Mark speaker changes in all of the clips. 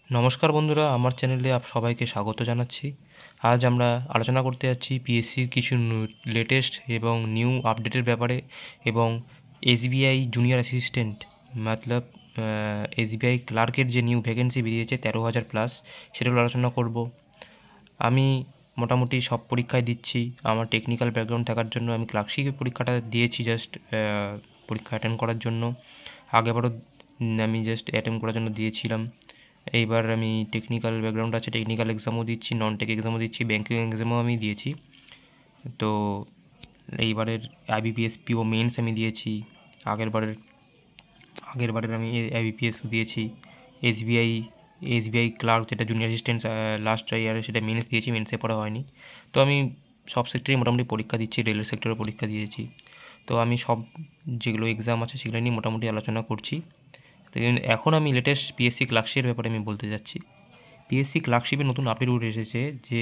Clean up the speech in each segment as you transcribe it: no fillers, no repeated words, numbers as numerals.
Speaker 1: নমস্কার বন্ধুরা, আমার চ্যানেলে সবাইকে স্বাগত জানাচ্ছি। আজ আমরা আলোচনা করতে যাচ্ছি পিএসসির কিছু লেটেস্ট এবং নিউ আপডেটের ব্যাপারে এবং এসবিআই জুনিয়র অ্যাসিস্ট্যান্ট মতলব এসবিআই ক্লার্কের যে নিউ ভ্যাকেন্সি বেরিয়েছে 13,000+, সেটাগুলো আলোচনা করব। আমি মোটামুটি সব পরীক্ষায় দিচ্ছি। আমার টেকনিক্যাল ব্যাকগ্রাউন্ড থাকার জন্য আমি ক্লার্কশিপের পরীক্ষাটা দিয়েছি জাস্ট পরীক্ষা অ্যাটেন্ড করার জন্য। আগেবারও আমি জাস্ট অ্যাটেন্ড করার জন্য দিয়েছিলাম। এইবার আমি টেকনিক্যাল ব্যাকগ্রাউন্ড আছে, টেকনিক্যাল এক্সামও দিচ্ছি, নন টেক এক্সামও দিচ্ছি, ব্যাঙ্কিং এক্সামও আমি দিয়েছি। তো এইবারের আইবিপিএস পিও মেন্স আমি দিয়েছি, আগের বারের আমি আইবিপিএসও দিয়েছি। এসবিআই ক্লার্ক যেটা জুনিয়র অ্যাসিস্ট্যান্ট লাস্ট ইয়ারে, সেটা মেন্স দিয়েছি, মেন্সে পড়া হয়নি। তো আমি সব সেক্টরে মোটামুটি পরীক্ষা দিচ্ছি, রেলের সেক্টরে পরীক্ষা দিয়েছি। তো আমি সব যেগুলো এক্সাম আছে সেগুলো নিয়ে মোটামুটি আলোচনা করছি। এখন আমি লেটেস্ট পিএসসি ক্লার্কশিপের ব্যাপারে আমি বলতে যাচ্ছি। পিএসসি ক্লার্কশিপের নতুন আপডেট উঠে এসেছে যে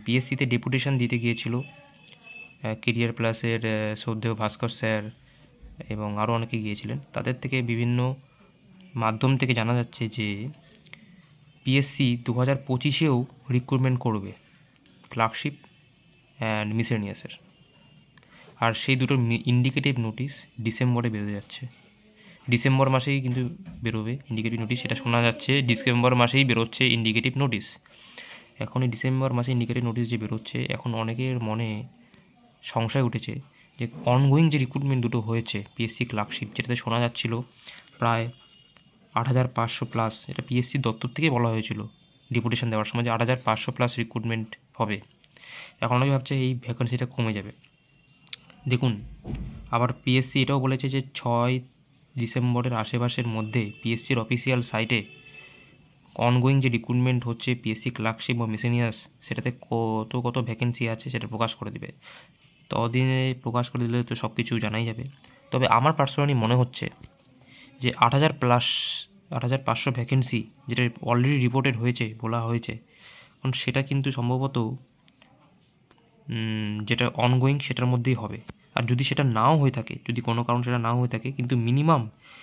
Speaker 1: পিএসসিতে ডেপুটেশন দিতে গিয়েছিল কেরিয়ার প্লাসের শ্রদ্ধেয় ভাস্কর স্যার এবং আরও অনেকে গিয়েছিলেন। তাদের থেকে বিভিন্ন মাধ্যম থেকে জানা যাচ্ছে যে পিএসসি 2025-এও রিক্রুটমেন্ট করবে ক্লার্কশিপ অ্যান্ড মিসেলিনিয়াসের। আর সেই দুটোর ইন্ডিকেটিভ নোটিশ ডিসেম্বরে বেরোতে যাচ্ছে। ডিসেম্বর মাসেই কিন্তু বেরোবে ইন্ডিকেটিভ নোটিশ, সেটা শোনা যাচ্ছে। ডিসেম্বর মাসেই বেরোচ্ছে ইন্ডিকেটিভ নোটিশ। এখন এই ডিসেম্বর মাসে ইন্ডিকেটিভ নোটিশ যে বেরোচ্ছে, এখন অনেকের মনে সংশয় উঠেছে যে অনগোয়িং যে রিক্রুটমেন্ট দুটো হয়েছে পিএসসি ক্লার্কশিপ, যেটাতে শোনা যাচ্ছিল প্রায় 8,500+, এটা পিএসসি দপ্তর থেকেই বলা হয়েছিল ডেপুটেশন দেওয়ার সময় যে 8,500+ রিক্রুটমেন্ট হবে। এখন অনেকে ভাবছে এই ভ্যাকেন্সিটা কমে যাবে। দেখুন, আবার পিএসসি এটাও বলেছে যে 6 ডিসেম্বরের আশেপাশের মধ্যে পিএসসির অফিসিয়াল সাইটে অনগোয়িং যে রিক্রুটমেন্ট হচ্ছে পিএসসি ক্লার্কশিপ বা মিসেলিনিয়াস, সেটাতে কত ভ্যাকেন্সি আছে সেটা প্রকাশ করে দেবে। ততদিনে প্রকাশ করে দিলে তো সব কিছু জানাই যাবে। তবে আমার পার্সোনালি মনে হচ্ছে যে 8,500 ভ্যাকেন্সি যেটা অলরেডি রিপোর্টেড হয়েছে, বলা হয়েছে, কারণ সেটা কিন্তু সম্ভবত যেটা অনগোয়িং সেটার মধ্যেই হবে। আর যদি সেটা নাও হয়ে থাকে, যদি কোনো কারণ সেটা নাও হয়ে থাকে, কিন্তু মিনিমাম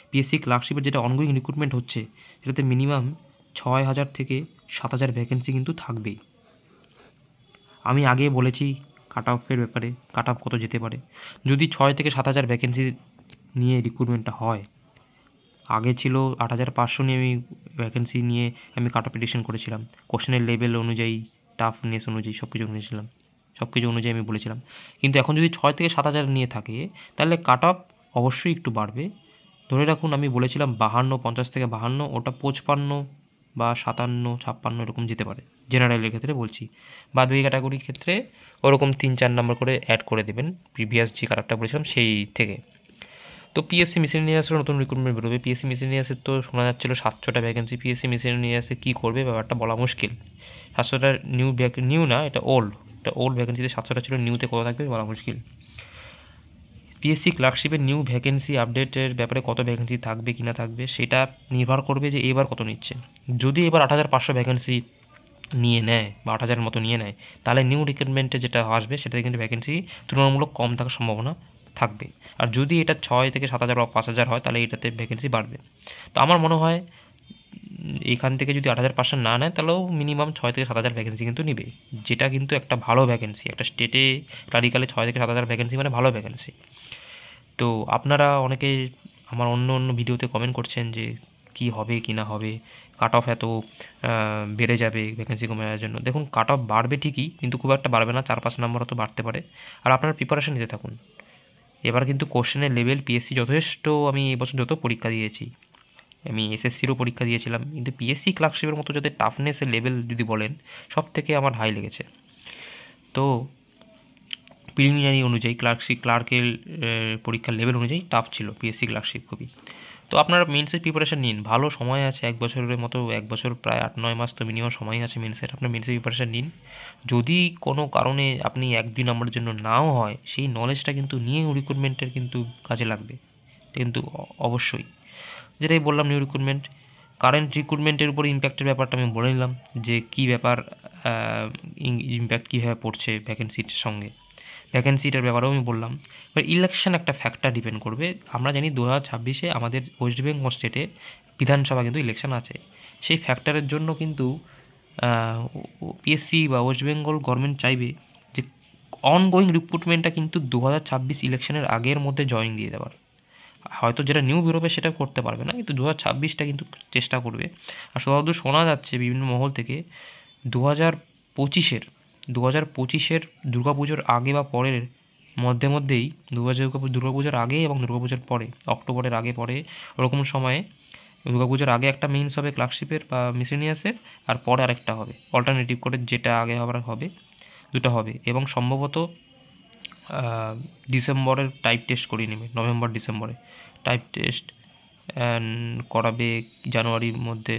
Speaker 1: পিএসসি ক্লার্কশিপের যেটা অনগোয়িং রিক্রুটমেন্ট হচ্ছে সেটাতে মিনিমাম 6,000 থেকে 7,000 ভ্যাকেন্সি কিন্তু থাকবেই। আমি আগে বলেছি কাট অফের ব্যাপারে, কাট অফ কত যেতে পারে। যদি 6 থেকে 7,000 ভ্যাকেন্সি নিয়ে রিক্রুটমেন্টটা হয়, আগে ছিল 8,500 নিয়ে আমি ভ্যাকেন্সি নিয়ে আমি কাট অফ প্রেডিকশন করেছিলাম, কোশ্চেনের লেভেল অনুযায়ী, টাফনেস অনুযায়ী সব কিছু অনুযায়ী আমি বলেছিলাম। কিন্তু এখন যদি 6 থেকে 7,000 নিয়ে থাকে, তাহলে কাট অফ অবশ্যই একটু বাড়বে। ধরে রাখুন আমি বলেছিলাম 52, 50 থেকে 52, ওটা 55 বা 57, 56 এরকম যেতে পারে জেনারেলের ক্ষেত্রে বলছি। বাদবাকি ক্যাটাগরির ক্ষেত্রে ওরকম 3-4 নম্বর করে অ্যাড করে দেবেন প্রিভিয়াস যে কাট অফটা বলেছিলাম সেই থেকে। তো পিএসসি মিসেলিনিয়াসের নতুন রিক্রুটমেন্ট বেরোবে। পিএসসি মিসেলিনিয়াসের তো শোনা যাচ্ছিলো 700টা ভ্যাকেন্সি। পিএসসি মিসেলিনিয়াসে কী করবে ব্যাপারটা বলা মুশকিল। 700টা নিউ না, এটা ওল্ড ভ্যাকেন্সিতে 700টা ছিল, নিউতে কত থাকবে বলা মুশকিল। পিএসসি ক্লার্কশিপের নিউ ভ্যাকেন্সি আপডেটের ব্যাপারে কত ভ্যাকেন্সি থাকবে কি না থাকবে সেটা নির্ভর করবে যে এবার কত নিচ্ছে। যদি এবার 8,500 ভ্যাকেন্সি নিয়ে নেয় বা 8,000 মতো নিয়ে নেয়, তাহলে নিউ রিক্রুটমেন্টে যেটা আসবে সেটাতে কিন্তু ভ্যাকেন্সি তুলনামূলক কম থাকার সম্ভাবনা থাকবে। আর যদি এটা 6 থেকে 7,000 বা 5,000 হয়, তাহলে এটাতে ভ্যাকেন্সি বাড়বে। তো আমার মনে হয় এখান থেকে যদি 8,500 না নেয়, তাহলেও মিনিমাম 6 থেকে 7,000 ভ্যাকেন্সি কিন্তু নেবে, যেটা কিন্তু একটা ভালো ভ্যাকেন্সি। একটা স্টেটে ক্লারিক্যালে 6 থেকে 7,000 ভ্যাকেন্সি মানে ভালো ভ্যাকেন্সি। তো আপনারা অনেকে আমার অন্য ভিডিওতে কমেন্ট করছেন যে কি হবে কি না হবে, কাট অফ এত বেড়ে যাবে ভ্যাকেন্সি কমে যাওয়ার জন্য। দেখুন, কাট অফ বাড়বে ঠিকই, কিন্তু খুব একটা বাড়বে না, 4-5 নম্বর তো বাড়তে পারে। আর আপনারা প্রিপারেশন নিতে থাকুন। এবার কিন্তু কোশ্চেনের লেভেল পিএসসি যথেষ্ট, আমি এবছর যত পরীক্ষা দিয়েছি, আমি এসএসসিরও পরীক্ষা দিয়েছিলাম, কিন্তু পিএসসি ক্লার্কশিপের মতো যদি টাফনেসের লেভেল যদি বলেন, সব থেকে আমার হাই লেগেছে। তো প্রিলিমিনারি অনুযায়ী ক্লার্কের পরীক্ষার লেভেল অনুযায়ী টাফ ছিল পিএসসি ক্লার্কশিপ খুবই। তো আপনারা মেন্সের প্রিপারেশান নিন, ভালো সময় আছে, 1 বছরের মতো, 1 বছর প্রায় 8-9 মাস তো মিনিমাম সময় আছে মেন্সের। আপনার মেন্সের প্রিপারেশান নিন। যদি কোনো কারণে আপনি 1-2 নম্বরের জন্য নাও হয়, সেই নলেজটা কিন্তু নিয়ে রিক্রুটমেন্টের কিন্তু কাজে লাগবে কিন্তু অবশ্যই। যেটাই বললাম, নিউ রিক্রুটমেন্ট, কারেন্ট রিক্রুটমেন্টের উপর ইম্প্যাক্টের ব্যাপারটা আমি বলে নিলাম যে কী ব্যাপার, ইম্প্যাক্ট কীভাবে পড়ছে ভ্যাকেন্সিটার সঙ্গে, ভ্যাকেন্সিটার ব্যাপারেও আমি বললাম। এবার ইলেকশন একটা ফ্যাক্টর ডিপেন্ড করবে। আমরা জানি 2026-এ আমাদের ওয়েস্ট বেঙ্গল স্টেটে বিধানসভা কিন্তু ইলেকশন আছে। সেই ফ্যাক্টরের জন্য কিন্তু পিএসসি বা ওয়েস্ট বেঙ্গল গভর্নমেন্ট চাইবে যে অনগোয়িং রিক্রুটমেন্টটা কিন্তু 2026 ইলেকশনের আগের মধ্যে জয়েনিং দিয়ে দেওয়ার। হয়তো যেটা নিউ বেরোবে সেটা করতে পারবে না, কিন্তু 2026টা কিন্তু চেষ্টা করবে। আর যতদূর শোনা যাচ্ছে বিভিন্ন মহল থেকে 2025-এর দুর্গাপুজোর আগে বা পরের মধ্যেই দুর্গাপুজোর আগে এবং দুর্গাপুজোর পরে, অক্টোবরের আগে পরে ওরকম সময়ে দুর্গাপুজোর আগে একটা মেইনস হবে ক্লার্কশিপের বা মিসেলিনিয়াসের, আর পরে আরেকটা হবে অল্টারনেটিভ করে, যেটা আগে হবে দুটো হবে। এবং সম্ভবত ডিসেম্বরের টাইপ টেস্ট করিয়ে নেবে, নভেম্বর ডিসেম্বরে টাইপ টেস্ট করাবে জানুয়ারির মধ্যে,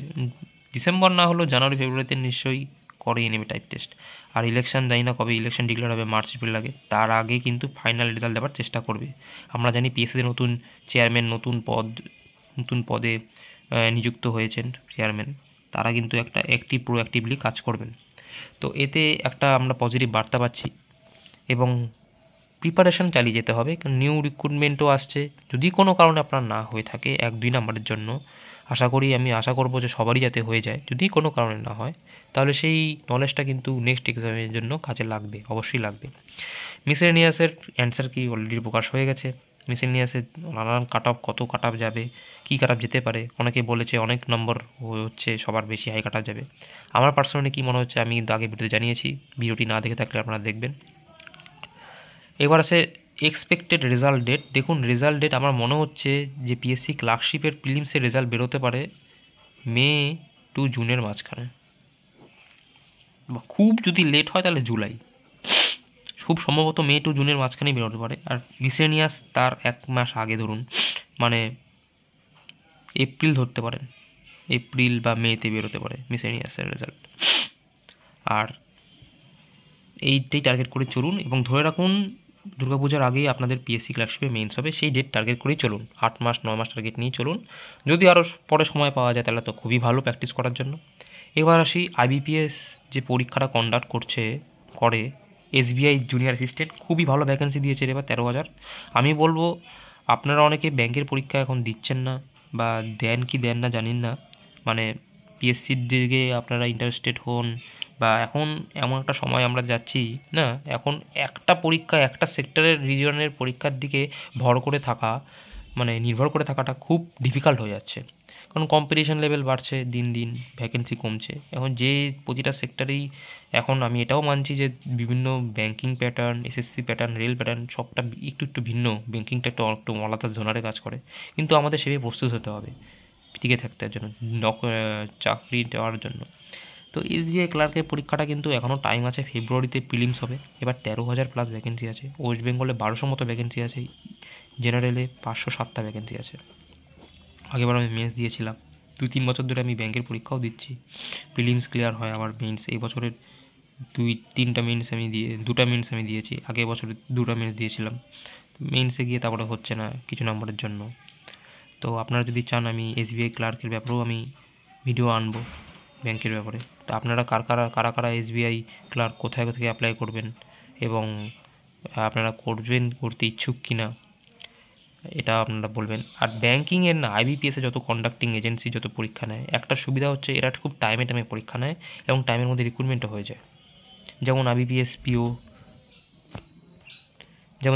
Speaker 1: ডিসেম্বর না হলেও জানুয়ারি ফেব্রুয়ারিতে নিশ্চয়ই করিয়ে নেবে টাইপ টেস্ট। আর ইলেকশন জানি না কবে ইলেকশন ডিক্লেয়ার হবে, মার্চ এপ্রিল লাগে, তার আগে কিন্তু ফাইনাল রেজাল্ট দেওয়ার চেষ্টা করবে। আমরা জানি পিএসসিতে নতুন চেয়ারম্যান, নতুন পদে নিযুক্ত হয়েছেন চেয়ারম্যান, তারা কিন্তু একটা প্রোঅ্যাক্টিভলি কাজ করবেন। তো এতে একটা আমরা পজিটিভ বার্তা পাচ্ছি এবং প্রিপারেশন চালিয়ে যেতে হবে, কারণ নিউ রিক্রুটমেন্টও আসছে। যদি কোনো কারণে আপনার না হয়ে থাকে 1-2 নাম্বারের জন্য, আমি আশা করব যে সবারই যাতে হয়ে যায়। যদি কোনো কারণে না হয় তাহলে সেই নলেজটা কিন্তু নেক্সট এক্সামের জন্য কাজে লাগবে, অবশ্যই লাগবে। মিসেলিনিয়াসের অ্যান্সার কি অলরেডি প্রকাশ হয়ে গেছে। মিসেলিনিয়াসের নানান কত কাট অফ যাবে, কী কাট অফ যেতে পারে, অনেকে বলেছে অনেক নম্বর হচ্ছে সবার বেশি হাই কাট অফ যাবে। আমার পার্সোনালি কী মনে হচ্ছে আমি কিন্তু আগে ভিডিওতে জানিয়েছি, ভিডিওটি না দেখে থাকলে আপনারা দেখবেন। এবার আছে এক্সপেক্টেড রেজাল্ট ডেট। দেখুন রেজাল্ট ডেট আমার মনে হচ্ছে যে পিএসসি ক্লার্কশিপের প্রিলিমসের রেজাল্ট বেরোতে পারে মে টু জুনের মাঝখানে, বা খুব যদি লেট হয় তাহলে জুলাই, খুব সম্ভবত মে টু জুনের মাঝখানেই বেরোতে পারে। আর মিসেলিনিয়াস তার 1 মাস আগে ধরুন, মানে এপ্রিল ধরতে পারেন, এপ্রিল বা মেতে বেরোতে পারে মিসেলিনিয়াসের রেজাল্ট। আর এইটাই টার্গেট করে চলুন এবং ধরে রাখুন দুর্গাপূজার আগেই আপনাদের পিএসসি ক্লার্কশিপে মেইনস হবে, সেই ডেট টার্গেট করেই চলুন। 8 মাস 9 মাস টার্গেট নিয়ে চলুন। যদি আরও পরে সময় পাওয়া যায় তাহলে তো খুবই ভালো প্র্যাকটিস করার জন্য। এবার আসি আইবিপিএস যে পরীক্ষাটা কন্ডাক্ট করে এসবিআই জুনিয়র অ্যাসিস্ট্যান্ট, খুবই ভালো ভ্যাকেন্সি দিয়েছে এবার 13,000। আমি বলবো আপনারা অনেকে ব্যাংকের পরীক্ষা এখন দিচ্ছেন না বা দেন কি দেন না জানেন না, মানে পিএসসির দিকে আপনারা ইন্টারেস্টেড হন, বা এখন এমন একটা সময় আমরা যাচ্ছি না, এখন একটা পরীক্ষা একটা সেক্টরের রিজিয়নের পরীক্ষার দিকে নির্ভর করে থাকাটা খুব ডিফিকাল্ট হয়ে যাচ্ছে, কারণ কম্পিটিশন লেভেল বাড়ছে দিন দিন, ভ্যাকেন্সি কমছে। এখন যে প্রতিটা সেক্টরেই, এখন আমি এটাও মানছি যে বিভিন্ন banking pattern, SSC pattern, rail pattern সবটা একটু ভিন্ন, ব্যাংকিংটা একটু আলাদা জোনারে কাজ করে, কিন্তু আমাদের সেভাবে প্রস্তুত হতে হবে টিকে থাকতে জন্য, চাকরি দেওয়ার জন্য। তো এসবিআই ক্লার্কের পরীক্ষাটা কিন্তু এখনও টাইম আছে, ফেব্রুয়ারিতে প্রিলিমস হবে। এবার 13,000 প্লাস ভ্যাকেন্সি আছে, ওয়েস্ট বেঙ্গলে 1200 মতো ভ্যাকেন্সি আছে, জেনারেলে 507টা ভ্যাকেন্সি আছে। আগেবার আমি মেন্স দিয়েছিলাম, 2-3 বছর ধরে আমি ব্যাংকের পরীক্ষাও দিচ্ছি, প্রিলিমস ক্লিয়ার হয় আমার মেন্স। এই বছরের 2-3টা মেন্স আমি 2টা মেন্স আমি দিয়েছি, আগের বছরে 2টা মেন্স দিয়েছিলাম। মেন্সে গিয়ে তারপরে হচ্ছে না কিছু নম্বরের জন্য। তো আপনারা যদি চান আমি এসবিআই ক্লার্কের ব্যাপারেও আমি ভিডিও আনবো, ব্যাংকের ব্যাপারে। তো আপনারা কারা এসবিআই ক্লার্ক কোথায় থেকে অ্যাপ্লাই করবেন এবং আপনারা করতে ইচ্ছুক কি না এটা আপনারা বলবেন। আর ব্যাংকিংয়ের না, আইবিপিএসে যত কন্ডাক্টিং এজেন্সি যত পরীক্ষা নেয়, একটা সুবিধা হচ্ছে এরা খুব টাইমে পরীক্ষা নেয় এবং টাইমের মধ্যে রিক্রুটমেন্টও হয়ে যায়। যেমন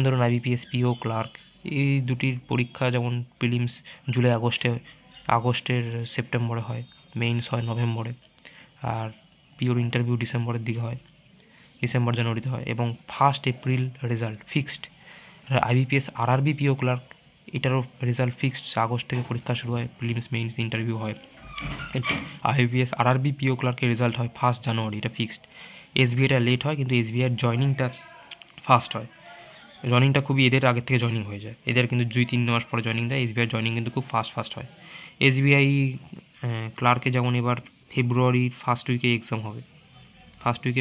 Speaker 1: ধরুন আইবিপিএস পিও ক্লার্ক, এই দুটির পরীক্ষা যেমন প্রিলিমস জুলাই আগস্টের সেপ্টেম্বরে হয়, মেইনস হয় নভেম্বরে, আর পিওর ইন্টারভিউ ডিসেম্বরের দিকে হয়, ডিসেম্বর জানুয়ারিতে হয়, এবং 1 April result fixed. IBPS RRB PO clerk, এটারও রেজাল্ট ফিক্সড, আগস্ট থেকে পরীক্ষা শুরু হয়, প্রিলিমস মেইনস ইন্টারভিউ হয়। আইবিপিএস আরআরবি পিও ক্লার্কের রেজাল্ট হয় 1 জানুয়ারি, এটা ফিক্সড। এসবিআইটা লেট হয়, কিন্তু এসবিআইয়ের জয়নিংটা ফাস্ট হয়, জয়নিংটা খুবই এদের আগের থেকে জয়নিং হয়ে যায়, এদের কিন্তু 2-3 মাস পরে জয়নিং দেয়, এসবিআইয়ের জয়নিং কিন্তু খুব ফাস্ট হয়। এসবিআই ক্লার্কে যেমন এবার ফেব্রুয়ারির ফার্স্ট উইকে এক্সাম হবে,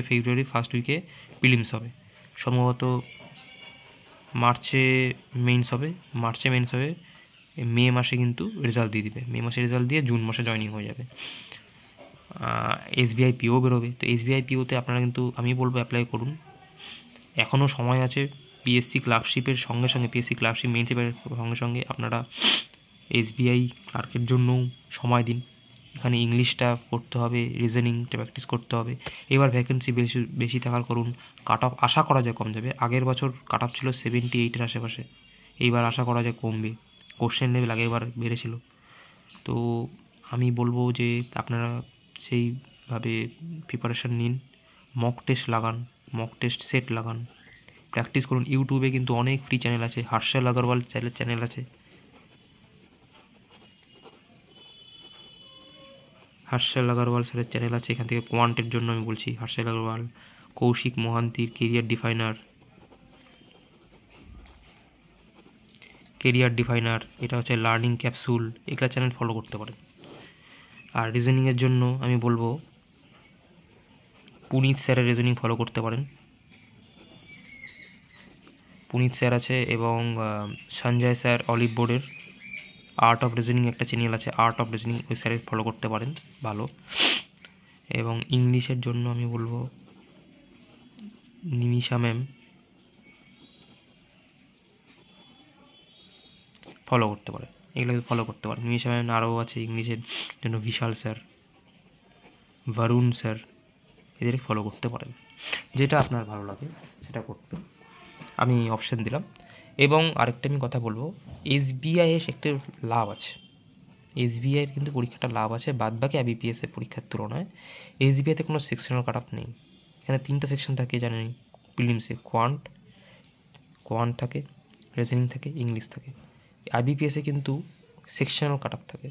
Speaker 1: ফেব্রুয়ারির ফার্স্ট উইকে প্রিলিমস হবে, সম্ভবত মার্চে মেইনস হবে, মে মাসে কিন্তু রেজাল্ট দিয়ে দিবে, মে মাসে রেজাল্ট দিয়ে জুন মাসে জয়নিং হয়ে যাবে। এসবিআই পিও বেরোবে, তো এসবিআই পিওতে আপনারা কিন্তু আমি বলবো অ্যাপ্লাই করুন, এখনও সময় আছে। পিএসসি ক্লার্কশিপের সঙ্গে পিএসসি ক্লার্কশিপ মেইনসের সঙ্গে আপনারা এসবিআই ক্লার্কের জন্যও সময় দিন, এখানে ইংলিশটা পড়তে হবে, রিজনিংটা প্র্যাকটিস করতে হবে। এবার ভ্যাকেন্সি বেশি বেশি থাকার করুন কাট অফ আশা করা যায় কম যাবে। আগের বছর কাট অফ ছিল 78-এর আশেপাশে, এইবার আশা করা যায় কমবে। কোশ্চেন লেভেল আগেরবার বেড়েছিল। তো আমি বলবো যে আপনারা সেইভাবে প্রিপারেশান নিন, মক টেস্ট লাগান, মক টেস্ট সেট লাগান, প্র্যাকটিস করুন। ইউটিউবে কিন্তু অনেক ফ্রি চ্যানেল আছে, হর্ষল আগরওয়াল চ্যানেল আছে, হর্ষল আগরওয়াল স্যারের চ্যানেল আছে। এখান থেকে কোয়ান্টের জন্য আমি বলছি, হর্ষল আগরওয়াল, কৌশিক মোহান্তির কেরিয়ার ডিফাইনার, এটা হচ্ছে লার্নিং ক্যাপসুল, এগুলো চ্যানেল ফলো করতে পারেন। আর রিজনিংয়ের জন্য আমি বলবো পুনিত স্যারের রিজনিং ফলো করতে পারেন। পুনিত স্যার আছে এবং সঞ্জয় স্যার অলিভ বোর্ডের আর্ট অফ রিজনিং একটা চ্যানেল আছে, আর্ট অফ রিজনিং, ওই স্যারের ফলো করতে পারেন, ভালো। এবং ইংলিশের জন্য আমি বলবো নিমিষা ম্যাম ফলো করতে পারে, এগুলোকে ফলো করতে পারেন। নিমিষা ম্যাম আরও আছে ইংলিশের জন্য বিশাল স্যার, বরুণ স্যার, এদের ফলো করতে পারেন। যেটা আপনার ভালো লাগে সেটা করতে আমি অপশান দিলাম। এবং আরেকটা আমি কথা বলবো, এসবিআইয়ের একটা লাভ আছে, এসবিআইয়ের কিন্তু পরীক্ষাটা লাভ আছে বাদবাকি আইবিপিএসের পরীক্ষার তুলনায়। এসবিআইতে কোনো সেকশনাল কাট অফ নেই, এখানে 3টা সেকশন থাকে জানেন প্রিলিমসে, কোয়ান্ট থাকে, রিজনিং থাকে, ইংলিশ থাকে। আইবিপিএসে কিন্তু সেকশনাল কাট অফ থাকে,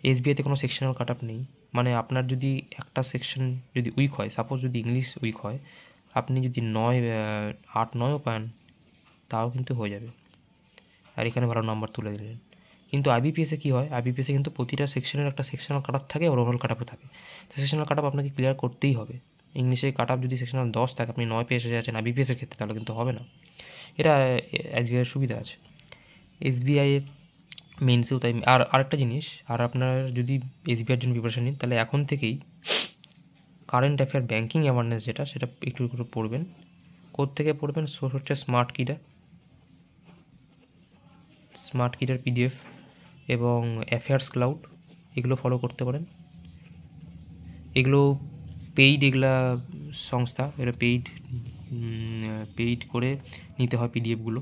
Speaker 1: এসবিআইতে কোনো সেকশনাল কাট অফ নেই। মানে আপনার যদি একটা সেকশন যদি উইক হয়, সাপোজ যদি ইংলিশ উইক হয়, আপনি যদি 8-9ও পান তাও কিন্তু হয়ে যাবে, আর এখানে ভালো নাম্বার তুলে দিলেন। কিন্তু আইবিপিএসে কী হয়, আইবিপিএসে কিন্তু প্রতিটা সেকশনের একটা সেকশনাল কাট অফ থাকে, আর ওভারঅল কাট অফও থাকে। তো সেকশনাল কাট অফ আপনাকে ক্লিয়ার করতেই হবে। ইংলিশে কাট অফ যদি সেকশনাল 10 থাকে, আপনি 9 পেয়ে এসে যাচ্ছেন আইবিপিএসের ক্ষেত্রে, তাহলে কিন্তু হবে না। এটা এসবিআইয়ের সুবিধা আছে, এসবিআইয়ের মেন্সেও তাই। আর আরেকটা জিনিস, আর আপনার যদি এসবিআইয়ের জন্য প্রিপারেশন নিন, তাহলে এখন থেকেই কারেন্ট অ্যাফেয়ার ব্যাঙ্কিং অ্যাওয়ারনেস যেটা, সেটা একটু একটু পড়বেন। কোত্থেকে পড়বেন? সোর্স হচ্ছে স্মার্ট কিটার পিডিএফ এবং অ্যাফেয়ার্স ক্লাউড, এগুলো ফলো করতে পারেন। এগুলো পেইড, এগুলা সংস্থা, এরা পেইড করে নিতে হয় পিডিএফগুলো।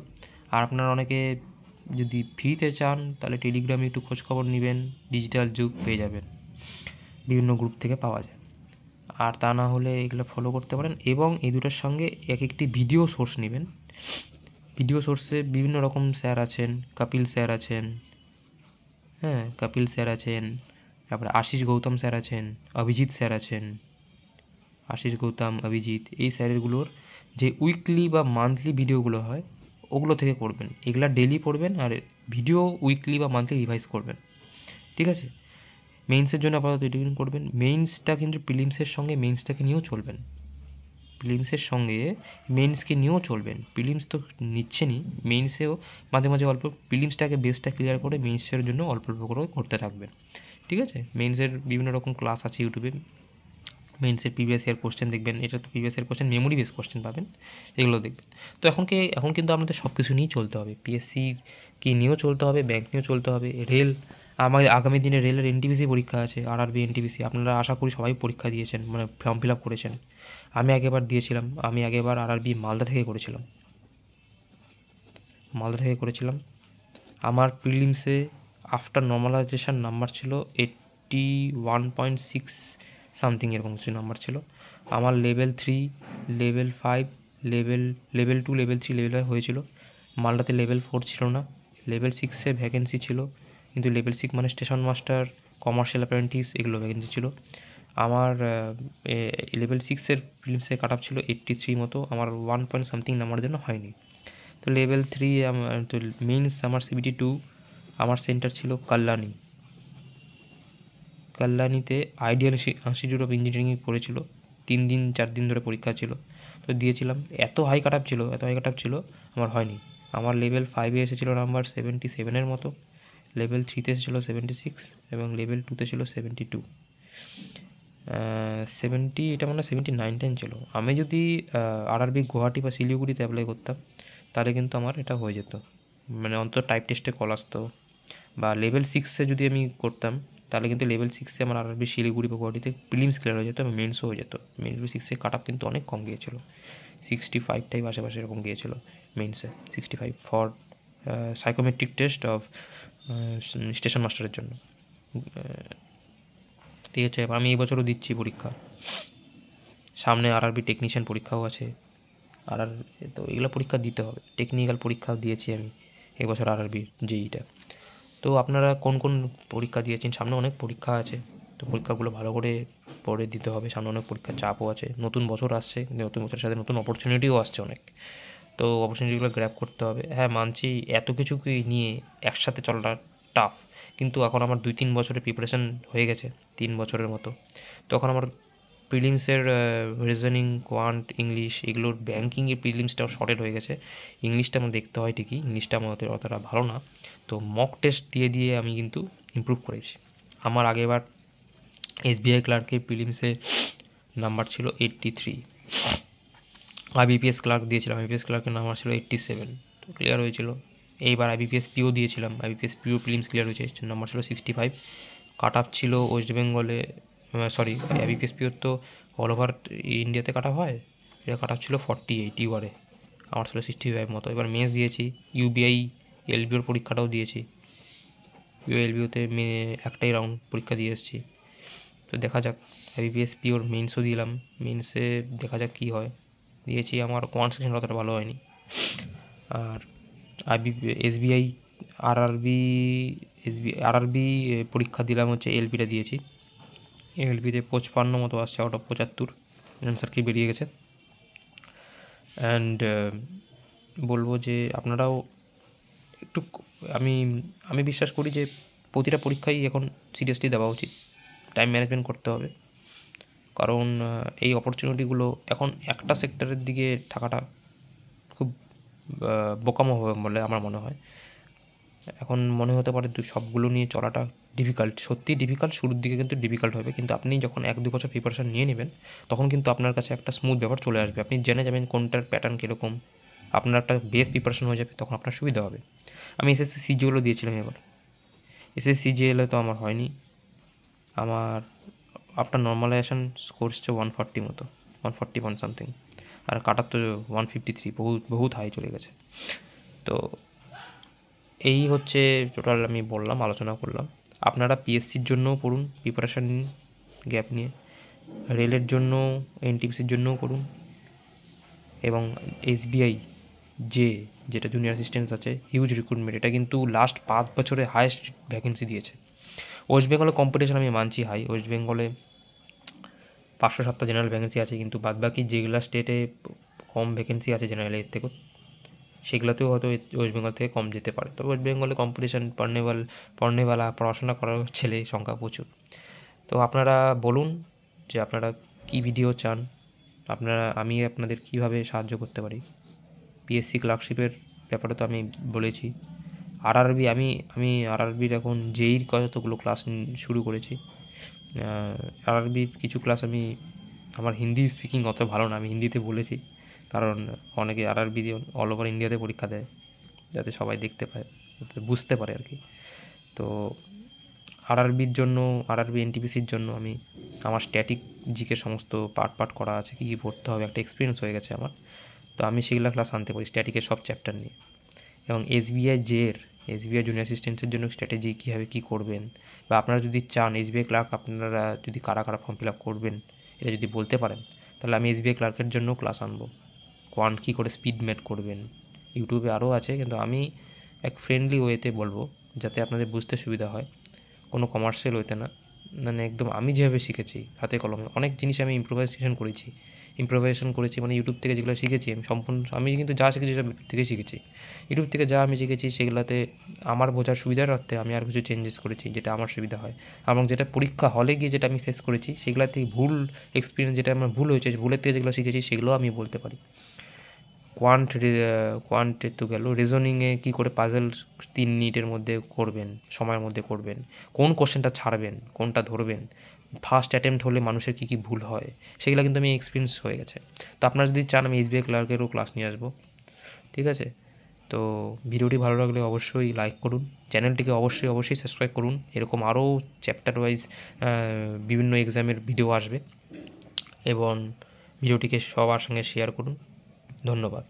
Speaker 1: আর আপনারা অনেকে যদি ফ্রিতে চান তাহলে টেলিগ্রামে একটু খোঁজখবর নেবেন, ডিজিটাল যুগ, পেয়ে যাবেন, বিভিন্ন গ্রুপ থেকে পাওয়া যায়। আর তা না হলে এগুলো ফলো করতে পারেন। এবং এই দুটোর সঙ্গে একটি ভিডিও সোর্স নেবেন। ভিডিও সোর্সে বিভিন্ন রকম স্যার আছেন, কপিল স্যার আছেন, তারপরে আশিস গৌতম স্যার আছেন, অভিজিৎ স্যার আছেন, এই স্যারেরগুলোর যে উইকলি বা মান্থলি ভিডিওগুলো হয় ওগুলো থেকে করবেন। এগুলা ডেলি পড়বেন আর ভিডিও উইকলি বা মান্থলি রিভাইজ করবেন, ঠিক আছে? মেইনসের জন্য আপাতত এটুকু করবেন। মেইনসটা কিন্তু প্রিলিমসের সঙ্গে মেইনসটাকে নিয়েও চলবেন, প্রিলিমস তো নিচ্ছেনই, মেইনসেও মাঝে মাঝে অল্প প্রিলিমসটাকে বেসটা ক্লিয়ার করে মেইনসের জন্য অল্প অল্প করে করতে থাকবেন, ঠিক আছে? মেইনসের বিভিন্ন রকম ক্লাস আছে ইউটিউবে, মেইনসের প্রিভিয়াস ইয়ার কোশ্চেন দেখবেন, এটা তো previous year question, memory base question পাবেন, এগুলো দেখবেন। তো এখন কিন্তু আপনাদের সব কিছু নিয়েই চলতে হবে, পিএসসির কি নিয়েও চলতে হবে, ব্যাংক নিয়েও চলতে হবে, রেল, আমাদের আগামী দিনে রেলের এনটিপিসি পরীক্ষা আছে, আরআরবি এনটিপিসি, আপনারা আশা করি সবাই পরীক্ষা দিয়েছেন, মানে ফর্ম ফিল আপ করেছেন। আমি আগেবার দিয়েছিলাম, আরআরবি মালদা থেকে করেছিলাম। আমার প্রিলিমসে আফটার নর্মালাইজেশন নাম্বার ছিল 81.6 সামথিং, এরকম কিছু নাম্বার ছিল। আমার level 3, level 5, level 2, level 3, level 5 হয়েছিল। মালদাতে লেভেল 4 ছিল না, লেভেল 6-এ ভ্যাকেন্সি ছিল, কিন্তু লেভেল 6 মানে স্টেশন মাস্টার, কমার্শিয়াল অ্যাপ্রেন্টিস, এগুলো ভ্যাকেন্সি ছিল। আমার লেভেল 6-এর প্রিলিমসে কাট অফ ছিল 83 মতো, আমার 1 পয়েন্ট সামথিং নাম্বারের জন্য হয়নি। তো লেভেল 3 তো মেইনস আমার CBT 2, আমার সেন্টার ছিল কল্যাণীতে আইডিয়াল ইনস্টিটিউট অফ ইঞ্জিনিয়ারিং পড়েছিল। 4 দিন ধরে পরীক্ষা ছিল, তো দিয়েছিলাম। এত হাই কাট অফ ছিল আমার হয়নি। আমার লেভেল 5-এ এসেছিলো নাম্বার 77-এর মতো, লেভেল 3-তে এসেছিলো 76, এবং লেভেল 2-তে ছিল 72, 70, এটা মানে 79 ছিল। আমি যদি আরআরবি গুয়াহাটি বা শিলিগুড়িতে অ্যাপ্লাই করতাম তাহলে কিন্তু আমার এটা হয়ে যেত, মানে অন্তত টাইপ টেস্টে কল আসতো। বা লেভেল 6-এ যদি আমি করতাম তাহলে কিন্তু লেভেল 6-এ আমার আরআরবি শিলিগুড়ি বা গুয়াহাটিতে প্রিলিমস ক্লিয়ার হয়ে যেত এবং মেন্সও হয়ে যেত। লেভেল 6-এ কাট অফ কিন্তু অনেক কম গিয়েছিল, 65 টাইপ আশেপাশে এরকম গিয়েছিল মেন্সে, 65 for psychometric test of station মাস্টারের জন্য। ঠিক আছে, আমি এই বছরও দিচ্ছি পরীক্ষা, সামনে আরআরবি টেকনিশিয়ান পরীক্ষাও আছে। তো এগুলো পরীক্ষা দিতে হবে, টেকনিক্যাল পরীক্ষাও দিয়েছি আমি এবছর আরআরবি জেইটা। তো আপনারা কোন কোন পরীক্ষা দিয়েছেন? সামনে অনেক পরীক্ষা আছে, তো পরীক্ষাগুলো ভালো করে পড়ে দিতে হবে, সামনে অনেক পরীক্ষার চাপও আছে, নতুন বছর আসছে, নতুন বছরের সাথে নতুন অপরচুনিটিও আসছে অনেক, তো অপরচুনিটিগুলো গ্র্যাব করতে হবে। হ্যাঁ মানছি এত কিছুকে নিয়ে একসাথে চলাটা টাফ, কিন্তু এখন আমার 2-3 বছরের প্রিপারেশান হয়ে গেছে, 3 বছরের মতো। তখন আমার প্রিলিমসের রিজনিং, কোয়ান্ট, ইংলিশ, এগুলোর ব্যাঙ্কিংয়ের প্রিলিমসটাও শর্টেড হয়ে গেছে। ইংলিশটা আমার দেখতে হয় ঠিকই, ইংলিশটা আমার অতটা ভালো না, তো মক টেস্ট দিয়ে দিয়ে আমি কিন্তু ইমপ্রুভ করেছি। আমার আগেবার এসবিআই ক্লার্কের প্রিলিমসে নাম্বার ছিল 83, আইবিপিএস ক্লার্ক দিয়েছিলাম, আইবিপিএস ক্লার্কের নাম্বার ছিল 87, তো ক্লিয়ার হয়েছিল। এইবার আইবিপিএস পিও দিয়েছিলাম, আইবিপিএস পিও প্রিলিমস ক্লিয়ার হয়েছে, নাম্বার ছিল 65, কাট আপ ছিল ওয়েস্ট বেঙ্গলে, সরি আইবিপিএস পিওর তো অল ওভার ইন্ডিয়াতে কাট আপ হয়, এটা কাট আপ ছিল 48 ইউআরে, আমার ছিল 65 মতো। এবার মেন্স দিয়েছি, ইউবিআই এলবিওর পরীক্ষাটাও দিয়েছি, এলবিওতে একটাই রাউন্ড পরীক্ষা দিয়ে এসেছি, তো দেখা যাক। আইবিপিএস পিওর মেন্সও দিলাম, মেন্সে দেখা যাক কী হয়, দিয়েছি। আমার কোয়ান্ট সেকশন অতটা ভালো হয়নি। আর এসবিআই আরআরবি পরীক্ষা দিলাম হচ্ছে, এলপিটা দিয়েছি, এলপিতে 55 মতো আসছে আউট অফ 75, অ্যান্সার কি বেরিয়ে গেছে। অ্যান্ড বলবো যে আপনারাও একটু, আমি বিশ্বাস করি যে প্রতিটা পরীক্ষাই এখন সিরিয়াসলি দেওয়া উচিত, টাইম ম্যানেজমেন্ট করতে হবে, কারণ এই অপরচুনিটিগুলো এখন একটা সেক্টরের দিকে থাকাটা খুব বোকামো হবে বলে আমার মনে হয়। এখন মনে হতে পারে সবগুলো নিয়ে চলাটা ডিফিকাল্ট, সত্যিই ডিফিকাল্ট, শুরুর দিকে কিন্তু ডিফিকাল্ট হবে, কিন্তু আপনি যখন 1-2 বছর প্রিপারেশান নিয়ে নেবেন তখন কিন্তু আপনার কাছে একটা স্মুথ ব্যাপার চলে আসবে, আপনি জেনে যাবেন কোনটার প্যাটার্ন কীরকম, আপনার একটা বেস প্রিপারেশান হয়ে যাবে, তখন আপনার সুবিধা হবে। আমি এসএসসি সিজিএলও দিয়েছিলাম, এবার এসএসসি সিজিএলে তো আমার হয়নি, আমার আফটার নর্মালাইজেশন স্কোর এসছে 140 মতো, 141 সামথিং, আর কাটার তো 153, বহুত হাই চলে গেছে। তো এই হচ্ছে টোটাল আমি বললাম, আলোচনা করলাম। আপনারা পিএসসির জন্যও পড়ুন, প্রিপারেশান নিন গ্যাপ নিয়ে, রেলের জন্য, এনটিপিসির জন্যও করুন, এবং এসবিআই যেটা জুনিয়র অ্যাসিস্ট্যান্ট আছে, হিউজ রিক্রুটমেন্ট, এটা কিন্তু লাস্ট 5 বছরে হায়েস্ট ভ্যাকেন্সি দিয়েছে। ওয়েস্ট বেঙ্গলে কম্পিটিশন আমি মানছি হাই, ওয়েস্ট বেঙ্গলে 507টা জেনারেল ভ্যাকেন্সি আছে, কিন্তু বাদবাকি যেগুলো স্টেটে কম ভ্যাকেন্সি আছে জেনারেলের থেকেও, সেগুলোতেও হয়তো ওয়েস্ট বেঙ্গল থেকে কম যেতে পারে। তো ওয়েস্ট বেঙ্গলে কম্পিটিশান, পড়নেওয়ালা পড়াশোনা করার ছেলে সংখ্যা প্রচুর। তো আপনারা বলুন যে আপনারা কী ভিডিও চান, আমি আপনাদের কীভাবে সাহায্য করতে পারি। পিএসসি ক্লার্কশিপের ব্যাপারে তো আমি বলেছি। আরআরবি, আমি আরআরবির এখন জেইর কতগুলো ক্লাস শুরু করেছি। আরআরবির কিছু ক্লাস আমার হিন্দি স্পিকিং অত ভালো না, আমি হিন্দিতে বলেছি, কারণ অনেকে আরআরবি অল ওভার ইন্ডিয়াতে পরীক্ষা দেয়, যাতে সবাই দেখতে পায়, যাতে বুঝতে পারে আর কি। তো আরআরবির জন্য, আরআরবি এনটিপিসির জন্য আমি আমার স্ট্যাটিক জিকে সমস্ত পার্ট করা আছে, কী কী পড়তে হবে, একটা এক্সপিরিয়েন্স হয়ে গেছে আমার, তো আমি সেগুলো ক্লাস আনতে পারি স্ট্যাটিকের সব চ্যাপ্টার নিয়ে। এবং এসবিআই জুনিয়র অ্যাসিস্ট্যান্সের জন্য স্ট্র্যাটেজি কীভাবে কী করবেন, বা আপনারা যদি চান এসবিআই ক্লার্ক, আপনারা যদি কারা ফর্ম ফিল আপ করবেন এটা যদি বলতে পারেন, তাহলে আমি এসবিআই ক্লার্কের জন্য ক্লাস আনবো। কোয়ান্ট কী করে স্পিড মেট করবেন, ইউটিউবে আরও আছে, কিন্তু আমি এক ফ্রেন্ডলি ওয়েতে বলবো যাতে আপনাদের বুঝতে সুবিধা হয়, কোনো কমার্শিয়াল ওয়েতে না, মানে একদম আমি যেভাবে শিখেছি হাতে কলমে। অনেক জিনিস আমি ইম্প্রোভাইজেশন করেছি, মানে ইউটিউব থেকে যেগুলো শিখেছি আমি কিন্তু যা শিখেছি সব ইউটিউব থেকে শিখেছি। ইউটিউব থেকে যা আমি শিখেছি সেগুলোতে আমার বোঝার সুবিধার অর্থে আমি আর কিছু চেঞ্জেস করেছি, যেটা আমার সুবিধা হয়, এবং যেটা পরীক্ষা হলে গিয়ে যেটা আমি ফেস করেছি সেগুলো থেকে ভুল এক্সপিরিয়েন্স, যেটা আমার ভুল হয়েছে, ভুলের থেকে যেগুলো শিখেছি সেগুলো আমি বলতে পারি। কোয়ান্টে তো গেল, রিজনিংয়ে কী করে পাজল 3 মিনিটের মধ্যে করবেন, সময়ের মধ্যে করবেন, কোন কোশ্চেনটা ছাড়বেন, কোনটা ধরবেন, ফার্স্ট অ্যাটেম্প্ট হলে মানুষের কী কী ভুল হয়, সেগুলো কিন্তু আমি এক্সপিরিয়েন্স হয়ে গেছে। তো আপনারা যদি চান আমি এসবিআই ক্লার্কেরও ক্লাস নিয়ে আসবো, ঠিক আছে। তো ভিডিওটি ভালো লাগলে অবশ্যই লাইক করুন, চ্যানেলটিকে অবশ্যই সাবস্ক্রাইব করুন। এরকম আরও চ্যাপ্টার ওয়াইজ বিভিন্ন এক্সামের ভিডিও আসবে, এবং ভিডিওটিকে সবার সঙ্গে শেয়ার করুন। ধন্যবাদ।